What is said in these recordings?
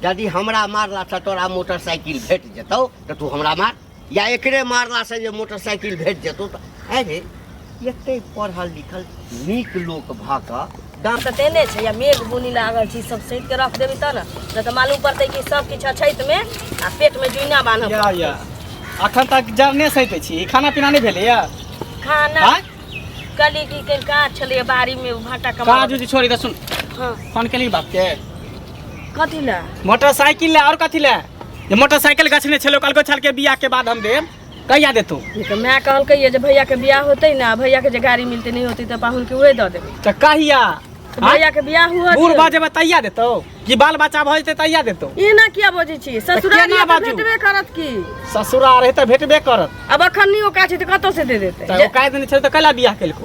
यदि हमरा मारला से तोरा मोटरसाइकिल भेट जेतौ तो तू हमरा मार, या एकरे मारला से जे मोटरसाइकिल भेट जेतौ तो अरे एते पढ़ल लिखल नीक लोक भाका दाम तो तेने छै या मेघ बुनी लागल छी सब सहित के रख देबी त न तो मालूम पड़तै कि सब किछ छैत में आ पेट में जुइना बान्हब या अखन तक जरने सहित छी, खाना पीना नहीं भेले या खाना कली की के काज छले बाड़ी में भाटा कमा काज जी छोड़ी त सुन। हां फोन केली बाप के कथि ला मोटरसाइकिल ले और कथि ले जे मोटरसाइकिल गछने छलो कल को छल के बियाह के बाद हम देब कहिया देतौ ये तो मैं कहल कहिए जे भैया के बियाह होतै ना, भैया के जे गाड़ी मिलते नहीं होती तो पाहुन के उहे द देबे त कहिया भैया के बियाह हुआ बूढ़ बाजे तैया देतौ कि बाल बच्चा भ जेते तैया देतौ ई ना किया बजै छी ससुराल केना में बाजू? भेटबे करत की ससुरा रहे त भेटबे करत अब अखन नहीं ओका छै त कतो से दे देते त ओ काहे दिन छल त कैला बियाह केलको,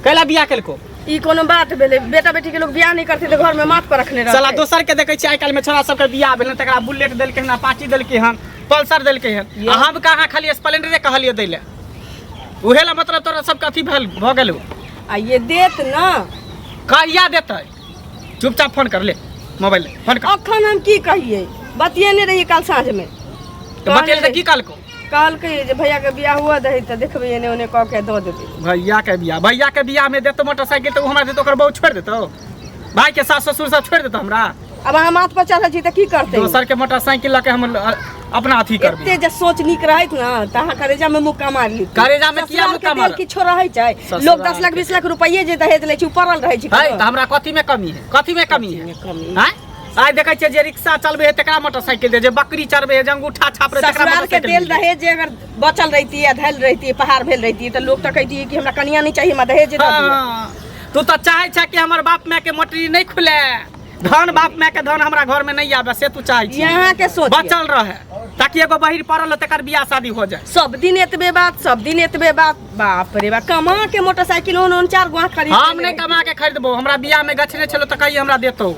कैला बियाह केलको ई कोनो बात भेले बेटा बेटी के लोग बियाह नहीं करते तो घर में माथ पर रखने रहते साला दोसर के देखे छी आइ काल में छोरा सब के बियाह भेल तकरा बुलेट देलके हन, अपाची देलके हन, पल्सर देलके हन, हम कहाँ खाली स्प्लेंडर कहलिए दै ले उहे ला मतलब तोरा सब कथि भेल भ गेल आ ये देत ना कहिया देतै चुपचाप फोन कर ले मोबाइल ले फोन कर अखन हम की कहिए बतिएने रही कल साँझ में तो बतेल त की काल को कहल कहिए जे भैया के बियाह हुआ दही त देखबे एने ओने कह के द देबे भैया के बियाह में देतो मोटरसाइकिल तो हमरा देतो, ओकर बहु छोड़ देतो, भाई के सास ससुर सब छोड़ देतो हमरा। अब हम माथ पर चढ़ल छी त की करते दोसर के मोटरसाइकिल लके हम अपना अथी करबे एते जे सोच निक रहत ना तहा करेजा में मुक्का मार ली करेजा में किया मुक्का मार किछो रहै छै लोग 10 लाख 20 लाख रुपये जे दहेज लै छै पड़ल रहै छै है त हमरा कथि में कमी है, कथि में कमी है हैं आइ देखै छै जे रिक्शा चलबे है तकरा मोटरसाइकिल दे, जे बकरी चरबे है, जे अंगूठा छाप रहे तकरा ससुराल के मोटरसाइकिल तेल दहेज जे अगर बचल रहती है धैल रहती है पहाड़ भेल रहती है तो लोग तो कहती है कि हमरा कनिया नहीं चाहिए, हमरा दहेज दे दिए। तू तो चाहे छै कि हमर बाप माय के मोटरी नहीं खुले, धन बाप माय के धन हमरा घर में नहीं आवे, से तू चाहे छी यहाँ के सोच बचल रहे ताकि एगो बहिर पड़ल तकर बियाह शादी हो जाए। सब दिन एतबे बात, सब दिन एतबे बात, बाप रे बाप कमा के मोटरसाइकिल ओन 4 गो खरीद हम नहीं कमा के खरीदबो, हमरा बियाह में गछने छलो त कहिए हमरा देतो,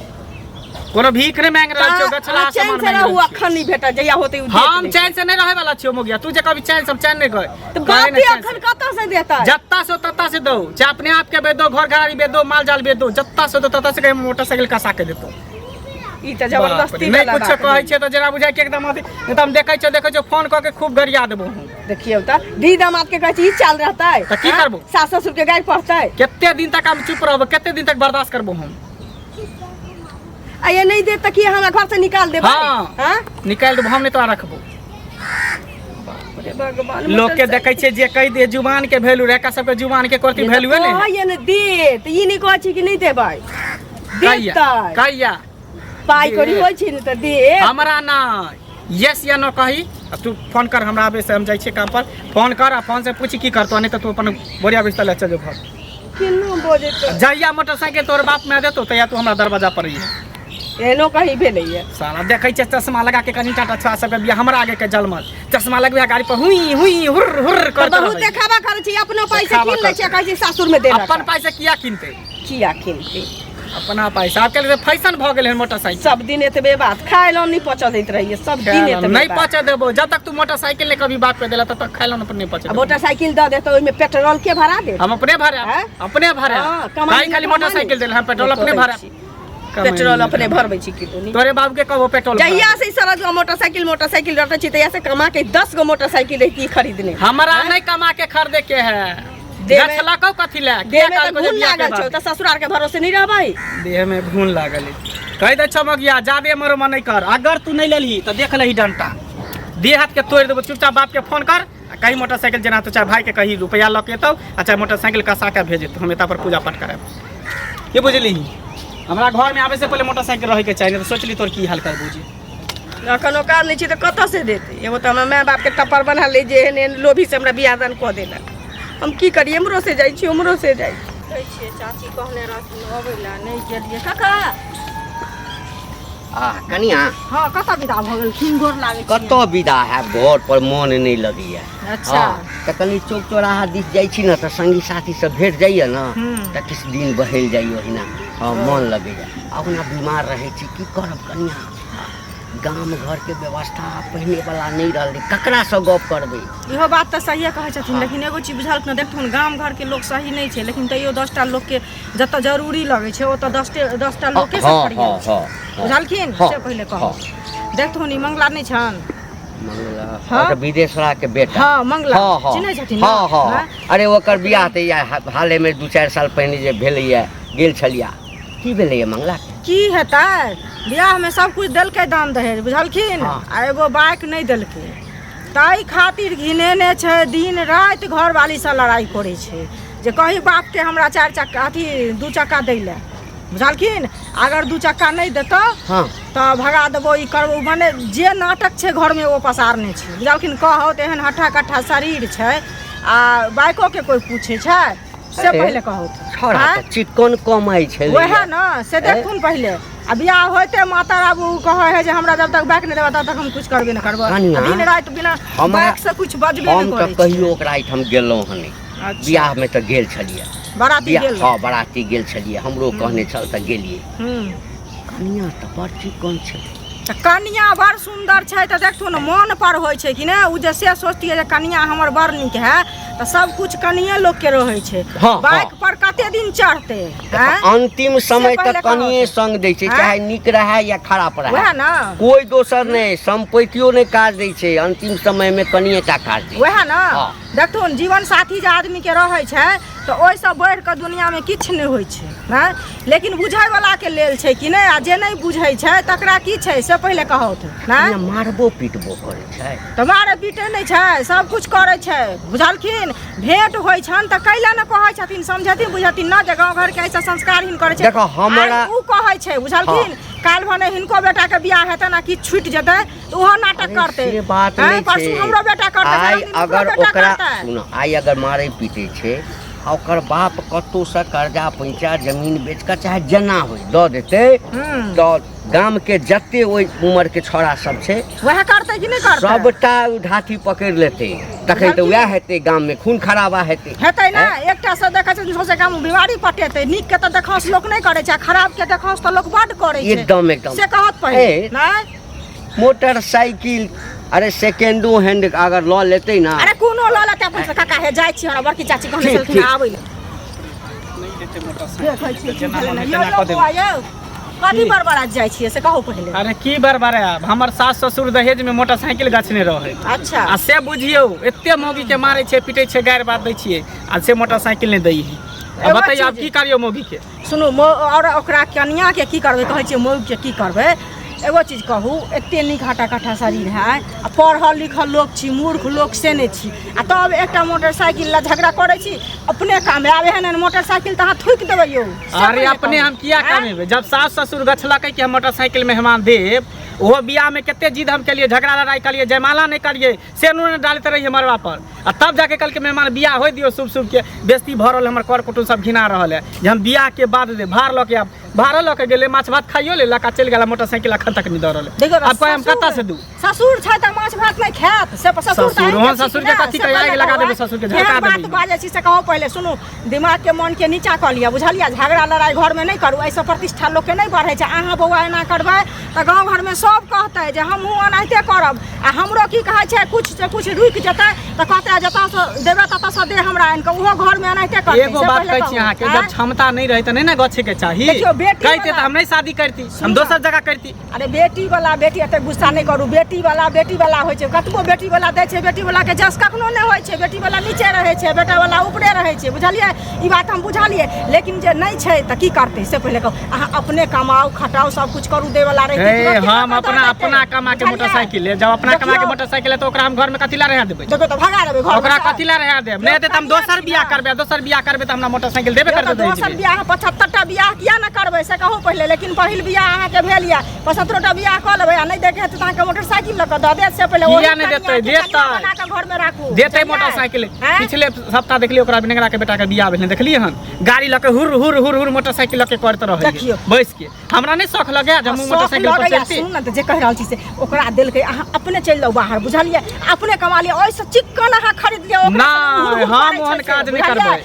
कोनो भीख नहीं मांग रहल छियो, गछला सामान से नहीं हुआ अखन नहीं भेटा जया होते हम चैन से नहीं रहे वाला छियो मोगिया, तू जे कभी चैन नहीं गए तो बाप ही अखन कत से देता है जत्ता से तत्ता से दो, चाहे अपने आप के बेच दो, घर घराड़ी बेच दो, माल जाल बेच दो, जत्ता से दो तत्ता से मोटरसाइकिल कसा के देतो। ई त जबरदस्ती नहीं कुछ कहै छै त जरा बुझाइ के एकदम अथी नहीं त हम देखै छ फोन क के खूब गरिया देबो हम। देखियो त दी दामाद के कहै छी ई चाल रहता है त की करबो, सास ससुर के गाय पड़ता है केते दिन तक हम चुप रहबो, केते दिन तक बर्दाश्त करबो हम। आ ये नहीं दे त की हमरा घर से निकाल देबे हां निकाल देबो, हम नहीं तो रखबो। भगवान लोग के देखै छै जे कहि दे जुबान के वैल्यू रेखा सब के जुबान के करती वैल्यू है ने ये ने दे त ई नहीं कहै छी कि नहीं देबै देतै कहिया पाई करी होय छै न त दे हमरा ना यस या नो कही। अब तू फोन कर, हमरा आबे से हम जाय छै काम पर, फोन कर आ फोन से पूछ की करतो, नहीं तो तू अपन बोरिया बिस्तर ले चल जो घर। केनो बोजे त जहिया मोटरसाइकिल तोर बाप में देतो तहिया तू हमरा दरवाजा पर ही एनो कहीं भेलै है साला देखै छै चश्मा लगा के कनी टाटा छा सब के हमरा आगे के जलमल चश्मा लगबे गाड़ी पर हुई हुई हुर हुर करत बहुत देखावा करै छी, अपनो पैसा किन लै छी, कहै छी सासुर में दे अपन पैसा किया किनते, किया किनते अपना पैसा के लिए फैशन भ गेल है मोटरसाइकिल। सब दिन एतबे बात खाए लो नहीं पचा देत रहिए, सब दिन एतबे नहीं पचा देबो, जब तक तू मोटरसाइकिल ले कभी बात पे देला तब तक खाइलो न नहीं पचा। मोटरसाइकिल द देतो ओइ में पेट्रोल के भरा दे, हम अपने भरे अपने भरे खाली मोटरसाइकिल देल हम पेट्रोल अपने भरे, पेट्रोल अपने भरबै छी कि तू तोरे बाबू के कहबो पेट्रोल जहिया से सारा जो मोटरसाइकिल रटे छी तहिया से कमा के 10 गो मोटरसाइकिल रहती खरीदने हमरा नहीं कमा के खरीदे के है गछला को कथि ले देह में तो घून लागल छौ त ससुराल के भरोसे नहीं रहबै, देह में घून लागल कह दे छ मगिया जादे मरो मन नहीं कर, अगर तू नहीं लेली त देख लही डंटा देह हाथ के तोड़ देबो, चुपचाप बाप के फोन कर कहीं मोटरसाइकिल जना तो चाहे भाई के कहीं रुपया लऽ के एतौ आ चाहे मोटरसाइकिल कसा के भेज देतौ, हम एता पर पूजा पाठ करब। ये बुझली हमरा घर में आवे से पहले मोटरसाइकिल रहे के चाहिए, तो सोचली तोर की हाल कर बुझी अखन ओकार नहीं छी त कत से देते, एगो त हमरा माय बाप के टप्पर बना ले जे एहन लोभी से हमरा बियाह दान क देला, हम की करिए हमरो से जाइ छी हमरो से जाइ कहै छियै चाची कहने रहथिन अबैला नहीं गेलिए काका कनिया हां कत विदा भ गेल किंगोर लागे कत विदा है, घर पर मन नहीं लगैया। अच्छा त कनी चौक चौराहा दिस जाइ छी न त संगी साथी सब भेट जाइए न त किछ दिन बहल जाइए ओहिना मन लगैया। अपना बीमार रहे छी की करब कनिया, गाम घर के व्यवस्था पहले वाला नहीं रहले, ककरा से गप करबे। इहो बात तो सही कहै छथिन, लेकिन एगो चीज बुझल न, देखथुन गाम घर के लोग सही नहीं छै, लेकिन तैयो 10टा लोग के जत जरूरी लगे छै ओत 10टा लोग के सब करिए बुझलखिन। से पहले कहो देखथुन ई मंगला नहीं छन, मंगला और विदेशरा के बेटा। हां मंगला चिन्है छथिन। हां हां अरे ओकर बियाह त या हाले में 2-4 साल पहले जे भेलैया गेल छलिया। की भेलैया मंगला की हेतै, बियाह में सब कुछ देलकै दान दहेज बुझलखिन, आ एगो बाइक नहीं देलकै, ताई खातिर घिनेने छै, दिन रात घर वाली से लड़ाई करे छै जे कहीं बाप के हमरा 4 चक्का अथी 2 चक्का दै ले बुझलखिन। अगर 2 चक्का नहीं देतो तो भगा देबो, ई करबो, माने जे नाटक छै घर में वो पसारने छै बुझलखिन। कहो तो एहन हट्ठा कट्ठा शरीर छै आ बाइको के कोई पूछे छै से पहले कहो छोड़ा चिकन कमाई छै वह ना से देखथुन पहले। आ बियाह होते माता बाबू कहे है जे हमरा जब तक बाइक नहीं देबा तब तक हम कुछ करबे नहीं करबो, दिन रात बिना बाइक से कुछ बजबे नहीं करे। हम तो कहियो ओकरा हम गेलौ हनी बियाह में तो गेल छलिए, बाराती गेल। हां बाराती गेल छलिए, हमरो कहने छल त गेलिए। कनिया त बड़ चिकन छै, कनिया बड़ सुंदर छै, त देखथुन मन पर होय छै कि ने, उ जे से सोचतिए जे कनिया हमर बड़ नीक है त सब कुछ कनिये लोग के रहै छै। बाइक पर कते दिन चढ़ते हैं, अंतिम समय तक कनिये संग दै छै, चाहे नीक रहे या खराब रहे, वह ना कोई दोसर नहीं, संपत्तियों नहीं काज दै छै, अंतिम समय में कनिये टा काज दै। वह ना देखथुन जीवन साथी जे आदमी के रहै छै तो ओइ से बढ़ के दुनिया में किछ नहीं होय छै ना, लेकिन बुझै वाला के लेल छै कि नहीं, आ जे नहीं बुझै छै तकरा की छै से पहले कहो ना। मारबो पीटबो करे छै त मारे पीटे नहीं छै, सब कुछ करे छै बुझलखिन। भेंट होय छन त कैला न कहै छथिन, समझथिन बुझथिन ना जे गांव घर के ऐसा संस्कारहीन करे छै। देखो हमरा उ कहै छै बुझलखिन, काल भने हिनको बेटा के बियाह हेतै ना कि छूट जेतै त ओहो नाटक करतै। से बात नहीं छै, परसू हमरो बेटा करतै, आई अगर ओकरा सुनो आई अगर मारे पीटे छै ओकर बाप कतो से कर्जा पैंचा जमीन बेच कर चाहे जना हो दऽ देते तो गाम के जत्ते ओइ उम्र के छोरा सब छै वह करते कि नहीं करते, सबटा ढाठी पकड़ लेते, तखन तो वह हेते गाम में खून खराबा हेते ना। एकटा से देखै छै सोचे काम बीमारी पटेते, नीक के त देखौस लोक नहीं करे छै, खराब के देखौस त लोक बड करे छै। एकदम एकदम से कहत पहिले ना मोटरसाइकिल अरे सेकेंडो हैंड अगर लऽ लेते ना, अरे कोनो लऽ लेते अपन से काका हे जाइ छी हमरा बड़की चाची कहने छलखिन आबै ले नहीं देते देखै छी जेना मन यो तेना कऽ देबै। कथी बरबरा जाइ छियै से कहू पहिले। अरे की बरबारे आब हमर सास ससुर दहेज में मोटरसाइकिल गछने रहे। अच्छा आ से बुझियो एते मौगी के मारे छै पीटे छै गायर बात दै छियै आ से मोटरसाइकिल नहीं दै है। अब बताइए आप की करियो मौगी के। सुनू और ओकरा कन्या के की करबै कहै छियै, मौगी के की करबै। एगो चीज कहू, एते नीक हट्टा कट्ठा शरीर है आ पढ़ल लिखल लोग छी, मूर्ख लोग से नहीं छी, आ तब एकटा मोटरसाइकिल ला झगड़ा करे छी। अपने काम आवे है मोटरसाइकिल त अहाँ थूक देबै यो। अरे अपने हम किया कमेबै, जब सास ससुर गछलकै कि हम मोटरसाइकिल मेहमान देब, ओहो बियाह में केते जिद हम के लिए, झगड़ा लड़ाई करिए, जयमाला नहीं करिए, सेनूर ने डालते रहिए मरवा पर, आ तब जाके कल के मेहमान बियाह हो दियो शुभ शुभ के बेस्ती भरल हमर कर कुटुम सब घिना रहल है जे हम बियाह के बाद दे भार ल के अब भार ल के गेले माछ भात खाइयो ले लका चल गेला मोटरसाइकिल अखन तक नहीं दऽ रहल है। अब कोई हम कत्ता से दू ससुर छै त माछ भात नहीं खात से ससुर के कथी के आगे लगा देबे, ससुर के झटका देबे। बात बाजे छी से कहो पहले सुनू, दिमाग के मन के नीचा क लिया बुझलिया, झगड़ा लड़ाई घर में नहीं करू, ऐसे प्रतिष्ठा लोग के नहीं बढ़े छै। अहाँ बौआ एना करबै त गांव घर में सब कहते जे हमहू एनाहिते करब, आ हमरो की कहै छै कुछ से कुछ रुक जेतै त कहते जता से देबे तता से दे हमरा आन के ओहो घर में एनाहिते करते। एगो बात कहै छी अहाँ के, जब क्षमता नहीं रहे त नहीं ना गछे के चाही, कहते त हम नहीं शादी करती, हम दोसर जगह करती। अरे बेटी वाला बेटी एते गुस्सा नहीं करू, बेटी वाला होय छै, कतबो बेटी वाला दै छै, बेटी वाला के जस कखनो नहीं होय छै, बेटी वाला नीचे रहे छै, बेटा वाला ऊपरे रहे छै बुझलिए, ई बात हम बुझलिए। लेकिन जे नहीं छै त की करते से पहले कहू, अहाँ अपने कमाओ खटाओ सब कुछ करू, दे वाला रहे हम अपना कमा के मोटरसाइकिल ले, जब अपना कमा के मोटरसाइकिल है तो ओकरा हम घर में कथी ला रहे देबै, देखो त भगा देबै घर ओकरा कथी ला रहे देब, नहीं दे त हम दोसर बियाह करबे त हमरा मोटरसाइकिल देबे कर देबै। दोसर बियाह 75टा बियाह किया न करबै से कहू पहले, लेकिन पहिल बियाह अहाँ के भेल या 75टा बियाह क लेबै आ नहीं देखे त अहाँ के मोटरसाइकिल ल क द दे से पहले किया नहीं देतै, देतै घर में राखू देतै मोटरसाइकिल। पिछले सप्ताह देखलिए ओकरा बिनेगरा के बेटा के बियाह भेल, देखलिए हन गाड़ी ल के हुर हुर हुर हुर मोटरसाइकिल ल के करत रहे बैस के, हमरा नहीं शौक लगे जब मोटरसाइकिल पर चढ़ती। सुन न त जे कह रहल छी से ओकरा देलकै, अहाँ अपने चल जाओ बाहर बुझलिए, अपने कमा लिया, ओइसे चिकन अहाँ खरीद लिया। ना हम ओहन काज नहीं करबै,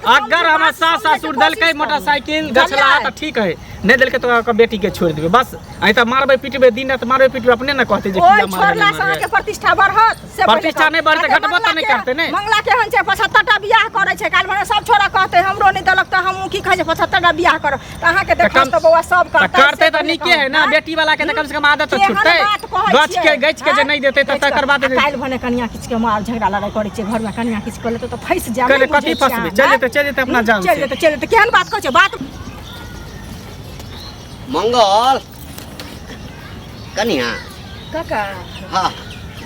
अगर हमर सास ससुर देलकै मोटरसाइकिल गछला त ठीक ठीक है नहीं दिल के तो बेटी के छोड़ देबे बस आई त मारबे पीटबे दिन रात मारबे पीटबे अपने ना कहते जे ओए किया छोड़ला से मारबे के प्रतिष्ठा बढ़त से प्रतिष्ठा नहीं बढ़त घटबो त नहीं करते नहीं मंगला के हन छै 75 टा बियाह करे छै काल भने सब छोरा कहते हमरो नहीं दलक त हम की कहे छै 75 टा बियाह कर त अहाँ के देखो त बौआ सब करते त नीके है ना बेटी वाला के कम से कम आदत तो छूटते गच के जे नहीं देते त तकर बाद काल भने कन्या किछ के मार झगड़ा लड़ाई करे छै घर में कन्या किछ कर ले तो फंस जाबे कथी फंसबे चल जेते अपना जान चल जेते केहन बात कहै छै बात मंगल कनिया काका हाँ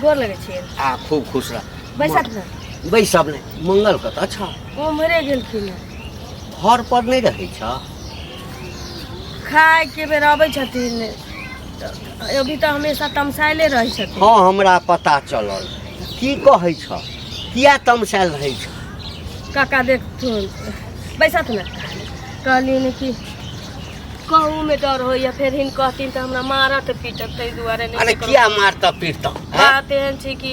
गोर लगे छै आ खूब खुश रह बैसत न बैसब नहीं मंगल कत अच्छा ओ मरे गेलखिन घर पर नहीं रहे छ खाए के बेर आबै छथिन अभी तो हमेशा तमसाइले रहै छथिन हाँ हमरा पता चलल की कहै छ किया तमसाइल रहै छ काका देखथुन बैसत न कहलिन कि कहू में डर हो या फिर हिन कहथिन तो हमरा मारत पीटत तै दुआरे नहीं अरे किया मारता पीटता बात एहन छै कि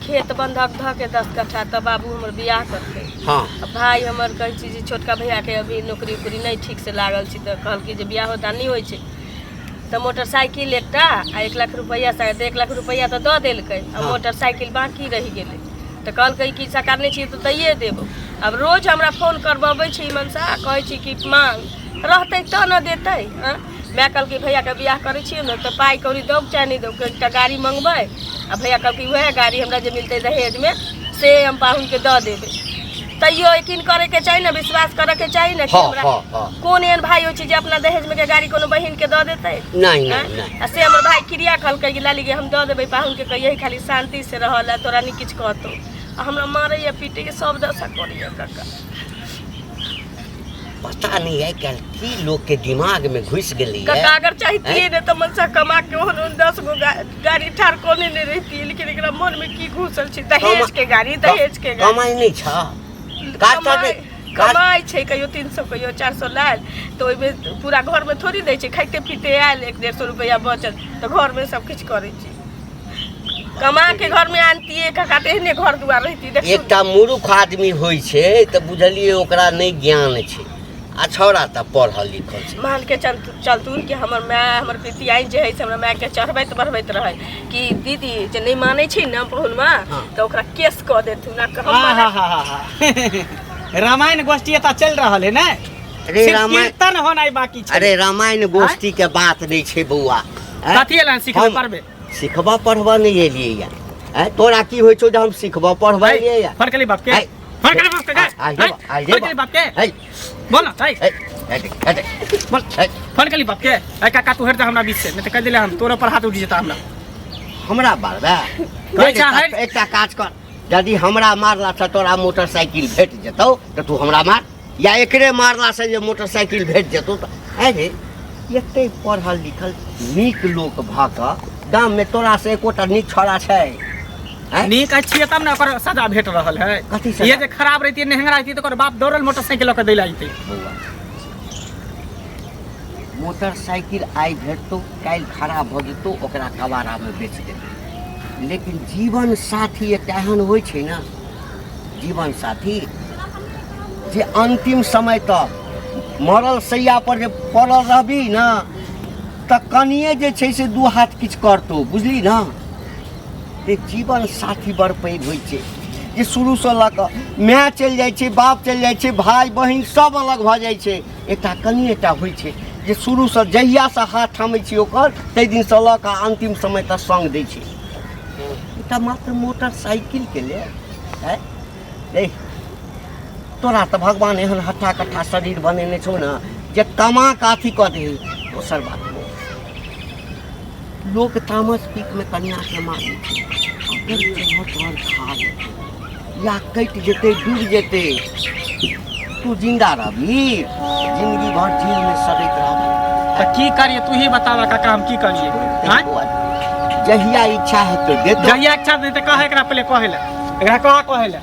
खेत बंधक ध के 10 कट्ठा त बाबू हमर बियाह करते हाँ भाई हमर कहै छी जे छोटका भैया के अभी नौकरी उकरी नहीं ठीक से लागल छी त कहल कि जे बियाह होता नहीं होइ छै त मोटरसाइकिल एकटा आ 1 लाख रुपया शायद 1 लाख रुपया त द देलकै आ मोटरसाइकिल बाकी रह गेलै त कहलकै कि सरकार नहीं छी त दैये देबो अब रोज हमरा फोन करबाबै छी मनसा कहै छी कि मांग रहते तो न देते मैं कल के भैया के बियाह करे छी न तो पाई कौड़ी दो चाहे नहीं दो एकटा गाड़ी मंगबै आ भैया कल की वह गाड़ी हमरा जे मिलते दहेज में से हम पाहुन के दे देबे तैयो यकीन करे के चाहिए ना विश्वास करे के चाहिए ना कि हमरा कौन एहन भाई हो छै जे अपना दहेज में के गाड़ी कोनो बहिन के दे देते नहीं नहीं से हमर भाई क्रिया कल के लाली के हम दे देबे पाहुन के कहिए खाली शांति से रहल तोरा नहीं किछ कहतो हमरा मारे या पीटे के सब दशा करिए काका पता नहीं है क्या की लोग के दिमाग में घुस गई है काका अगर चाहती न तो मनसा कमा के ओहन 10 गो गाड़ी ठार कोने नहीं रहती लेकिन एकरा मन में की घुसल छी दहेज के गाड़ी कमाई नहीं छ कमाई छै कहियो 300 कहियो 400 लाल तो ओइ में पूरा घर में थोड़ी दै छै खाइते पीते आयल 150 रुपया बचल तो घर में सब कुछ करे छी कमा के घर में आनती काका तेहने घर दुआर रहती देख एकटा मूर्ख आदमी होई छै त बुझलिए ओकरा नहीं ज्ञान छै आ छोरा त पढ़ल लिखल छै मान के चलतून कि हमर माय हमर पितियाई जे है से हमरा माय के चढ़बैत बढ़बैत रहे कि दीदी जे नहीं माने छी न पहुनमा त ओकरा केस क देथु ना रामायण गोष्ठी एता चल रहल है ना अरे रामायण कीर्तन होनाई बाकी छै अरे रामायण गोष्ठी के बात नहीं छै बौआ कथि एला सिखबा पढ़बे सिखबा पढ़बा नहीं एलिए या तोरा की होय छौ जे हम सिखबा पढ़बा एलिए या फरकली बाप के फरकली बाप के फरकली बाप के बोल बोल फरकली बाप के ए काका तू हट जा हमरा बीच से नहीं त कह देले हम तोरा पर हाथ उठ जेता हमरा बारबा एकटा काज कर यदि हमरा मारला से तोरा मोटरसाइकिल भेट जेतौ तो तू हमरा मार या एकरे मारला से जे मोटरसाइकिल भेट जेतौ तो अरे एते पढ़ल लिखल नीक लोक भ क गाम में तोरा से एकोटा नीक छोरा छै नीक अच्छी तब ना ओकर सजा भेट रहल है ये जे खराब रहती नेहंगरा रहती तो ओकर बाप दौड़ल मोटरसाइकिल लेके दै लाइते मोटरसाइकिल आई भेटतो काल खराब भ जेतो ओकरा कबाड़ा में बेच देते लेकिन जीवन साथी एकटा एहन होइ छै ना जीवन साथी जे अंतिम समय तक मरल सैया पर जे पड़ल रहबी ना त कनिए जे छै से दू हाथ किछ करतो बुझली ना एक जीवन साथी बड़ पैघ होइ छै जे शुरू से लऽ कऽ माय चलि जाइ छै बाप चलि जाइ छै भाई बहिन सब अलग भऽ जाइ छै एकटा कनिएटा होइ छै जे शुरू से जहिया से हाथ थामै छी ओकर तै दिन से लऽ कऽ अंतिम समय तक संग दै छै एकटा मात्र मोटरसाइकिल के ले है ए तोरा तऽ भगवान एहन हट्ठा कट्ठा शरीर बनेने छौ ना जे कमा काथी कऽ दे दोसर बात लोग तामस पीक में कन्या के मारे अगर खा या कट जेते डूब जेते तू जिंदा रहबी जिंदगी भर जेल में सड़ैत रहबी त की करिए तू ही बतावा काका हम की करिए जहिया इच्छा हेतै देतो जहिया इच्छा देते कहे एकरा पहले कहेला एकरा कहेला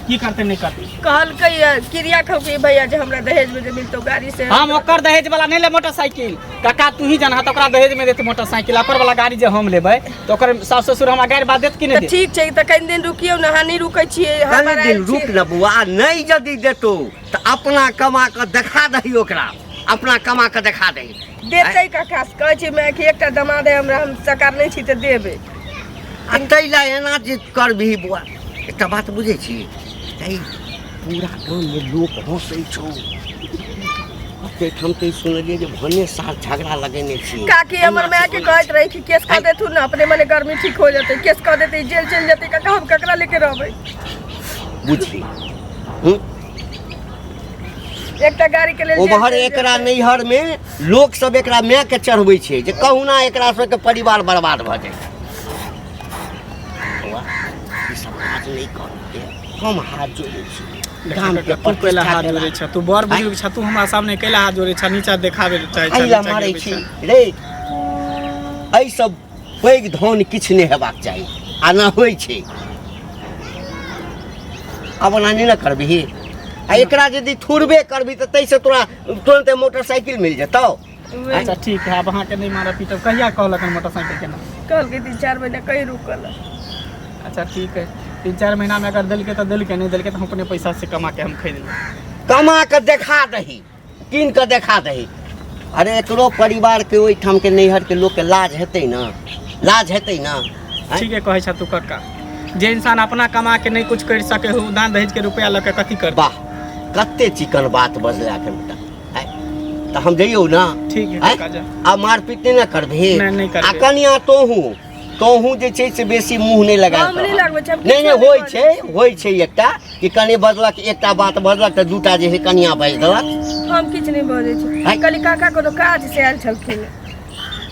की करते नहीं करते कहलकै क्रिया खौकी भैया जे हमरा दहेज में जे मिलतो गाड़ी से हम ओकर दहेज वाला नहीं ले मोटरसाइकिल काका तू ही जाना तो ओकरा दहेज में देते मोटरसाइकिल अपर वाला गाड़ी जे हम लेबै तो ओकर सास ससुर हमरा गाड़ी बाद देत कि नहीं ठीक छै त कनि दिन रुकियो न हानि रुकै छियै हमरा दिन रुक न बुआ नहीं जदी देतो त अपना कमा के देखा दही ओकरा अपना कमा के देखा दे देते काका कहै छी मैं कि एकटा दमाद है हमरा हम सकार नहीं छी त देबे आ तैला एना जे करबही बुआ एकटा बात बुझै छी तै पूरा गाँव में लोग हंसै छौ हम तो सुनलिए जे भने साल झगड़ा लगेने छी काकी हमर माय के कहत रही कि केस कह देथु ना अपने मने गर्मी ठीक हो जते केस कह देते जेल चल जते काका हम ककरा लेके रहबै बुझी एकटा गाड़ी के लेल ओभर एकरा नैहर में लोग सब एकरा माय के चढ़बै छै जे कहुना एकरा सबके परिवार बर्बाद भ जाय ई सब काज नहीं करते हम हाथ जोड़े छी गाम के तू कैला हाथ जोड़े छ तू बड़ बुजुर्ग छ तू हमरा सामने कैला हाथ जोड़े छ नीचा देखावे चाहे छ आइला मारै छी रे एहि सब पैघ धन किछ नहि हेबाक चाही आ ना होइ छै अब ना नहीं करबही आ एकरा यदि थुरबे करबी त तै से तोरा तुरंत मोटरसाइकिल मिल जेतौ अच्छा ठीक है अब अहाँ के नहीं मारा पीटब कहिया कहलक मोटरसाइकिल के नाम कल के 3-4 महीना कहीं रुकल अच्छा ठीक है 3-4 महीना में अगर दिल के तो दिल के नहीं दिल के तो हम अपने पैसा से कमा के हम खरीद लेंगे कमा के देखा दही कीन के देखा दही अरे एकरो परिवार के ओहिठाम के नैहर के लोग के लाज हेतै ना ठीक है कहे छ तू कक्का जे इंसान अपना कमा के नहीं कुछ कर सके हो दान दहेज के रुपया लके कथी कर वाह कते चिकन बात बजला के बेटा तो हम जइयो ना ठीक है कक्का जा आ मारपीट नहीं करबही नहीं करबे। आ कनिया तोहू जे छै से बेसी मुंह नहीं लगा हम नहीं लगबै छै नहीं होइ छै एकटा कि कने बजलक एकटा बात बजलक त दूटा जे है कनिया बाजि देलक हम किछ नहीं बजै छी कली काका कोनो काज से आयल छलखिन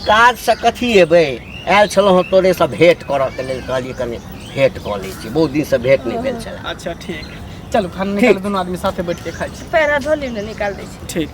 काज से कथी एबै आयल छलहुँ तोरे से भेंट करऽ के लेल कहलिए कने भेंट कऽ लै छी बहुत दिन से भेंट नहीं भेल छल अच्छा ठीक है चलो खाना निकाल दोनों आदमी साथे बैठ के खाइ छी पैरा धोली ने निकाल दै छी ठीक